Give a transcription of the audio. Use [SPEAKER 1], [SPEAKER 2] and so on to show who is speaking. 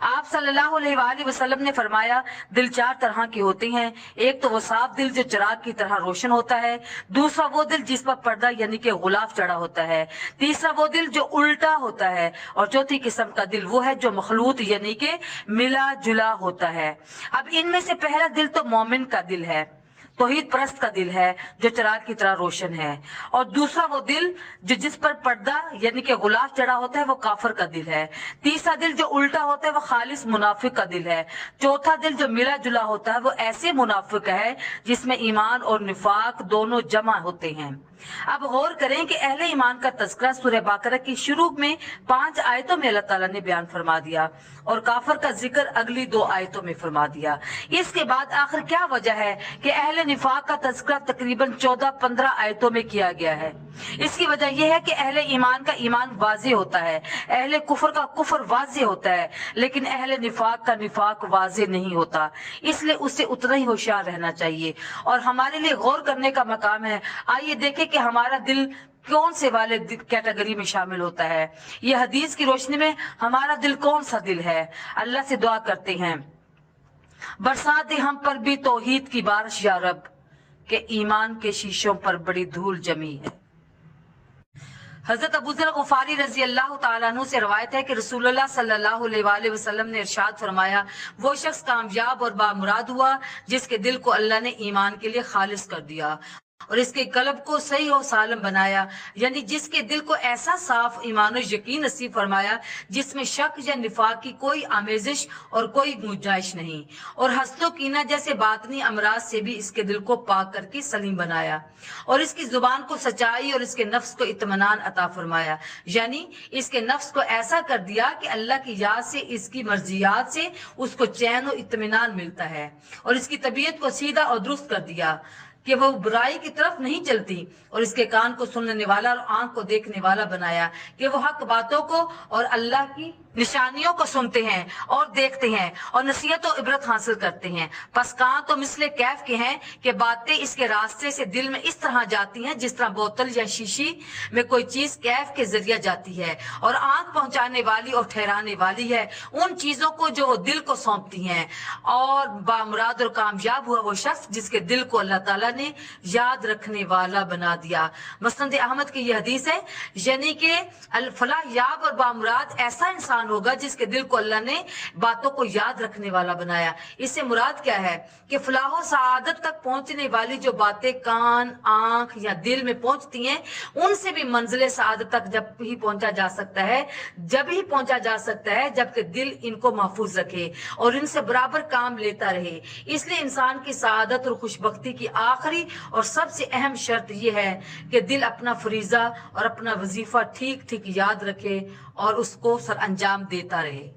[SPEAKER 1] آپ صلی اللہ علیہ وآلہ وسلم نے فرمایا دل چار طرح کے ہوتے ہیں، ایک تو وہ صاف دل جو چراغ کی طرح روشن ہوتا ہے، دوسرا وہ دل جس پر پردہ یعنی کہ غلاف چڑھا ہوتا ہے، تیسرا وہ دل جو الٹا ہوتا ہے، اور چوتھی قسم کا دل وہ ہے جو مخلوط یعنی کہ ملا جلا ہوتا ہے۔ اب ان میں سے پہلا دل تو مومن کا دل ہے، توحید پرست کا دل ہے جو چراغ کی طرح روشن ہے، اور دوسرا وہ دل جو جس پر پردہ یعنی کہ غلاف چڑھا ہوتا ہے وہ کافر کا دل ہے، تیسرا دل جو الٹا ہوتا ہے وہ خالص منافق کا دل ہے، چوتھا دل جو ملا جلا ہوتا ہے وہ ایسے منافق ہے جس میں ایمان اور نفاق دونوں جمع ہوتے ہیں۔ اب غور کریں کہ اہل ایمان کا تذکرہ سورہ بقرہ کی شروع میں 5 آیتوں میں اللہ تعالیٰ نے بیان فرما دیا اور کافر کا ذکر اگلی 2 آیتوں میں فرما دیا۔ اس کے بعد آخر کیا وجہ ہے کہ اہل نفاق کا تذکرہ تقریباً 14-15 آیتوں میں کیا گیا ہے؟ اس کی وجہ یہ ہے کہ اہل ایمان کا ایمان واضح ہوتا ہے، اہل کفر کا کفر واضح ہوتا ہے، لیکن اہل نفاق کا نفاق واضح نہیں ہوتا، اس لیے اس سے اتنا ہی ہوشیار رہنا چاہیے اور ہمارے لیے غور کرنے کا مقام ہے۔ آئیے دیکھیں کہ ہمارا دل کون سے والے کیٹیگری میں شامل ہوتا ہے، یہ حدیث کی روشنی میں ہمارا دل کون سا دل ہے۔ اللہ سے دعا کرتے ہیں برسا دے ہم پر بھی توحید کی بارش یا رب، کہ ایمان کے شیشوں پر بڑی دھول جمی ہے۔ حضرت ابو ذر غفاری رضی اللہ تعالیٰ عنہ سے روایت ہے کہ رسول اللہ صلی اللہ علیہ وآلہ وسلم نے ارشاد فرمایا وہ شخص کامیاب اور بامراد ہوا جس کے دل کو اللہ نے ایمان کے لیے خالص کر دیا اور اس کے قلب کو صحیح و سالم بنایا، یعنی جس کے دل کو ایسا صاف ایمان و یقین نصیب فرمایا جس میں شک یا نفاق کی کوئی آمیزش اور کوئی گنجائش نہیں، اور حسد و کینہ جیسے باطنی امراض سے بھی اس کے دل کو پاک کر کے سلیم بنایا، اور اس کی زبان کو سچائی اور اس کے نفس کو اطمینان عطا فرمایا، یعنی اس کے نفس کو ایسا کر دیا کہ اللہ کی یاد سے اس کی مرضیات سے اس کو چین و اطمینان ملتا ہے، اور اس کی طبیعت کو سیدھا اور درست کر دیا کہ وہ برائی کی طرف نہیں چلتی، اور اس کے کان کو سننے والا اور آنکھ کو دیکھنے والا بنایا کہ وہ حق باتوں کو اور اللہ کی نشانیوں کو سنتے ہیں اور دیکھتے ہیں اور نصیحت و عبرت حاصل کرتے ہیں۔ پس کان تو مثل کیف کے ہیں کہ باتیں اس کے راستے سے دل میں اس طرح جاتی ہیں جس طرح بوتل یا شیشی میں کوئی چیز کیف کے ذریعہ جاتی ہے، اور آنکھ پہنچانے والی اور ٹھہرانے والی ہے ان چیزوں کو جو وہ دل کو سونپتی ہیں، اور بامراد اور کامیاب ہوا وہ شخص جس کے دل کو اللہ تعالیٰ نے یاد رکھنے والا بنا دیا۔ مسند احمد کی یہ حدیث ہے، یعنی کہ الفلاح یاب اور بامراد ایسا انسان ہوگا جس کے دل کو اللہ نے باتوں کو یاد رکھنے والا بنایا۔ اس سے مراد کیا ہے کہ فلاح و سعادت تک پہنچنے والی جو باتیں کان، آنکھ یا دل میں پہنچتی ہیں ان سے بھی منزل سعادت تک جب ہی پہنچا جا سکتا ہے جبکہ دل ان کو محفوظ رکھے اور ان سے برابر کام لیتا رہے۔ اس لیے انسان کی سعادت اور خوشبختی کی آخری اور سب سے اہم شرط یہ ہے کہ دل اپنا فریضہ اور اپنا وظیفہ ٹھیک ٹھیک یاد رکھے اور اس کو سر انجام دیتا رہے۔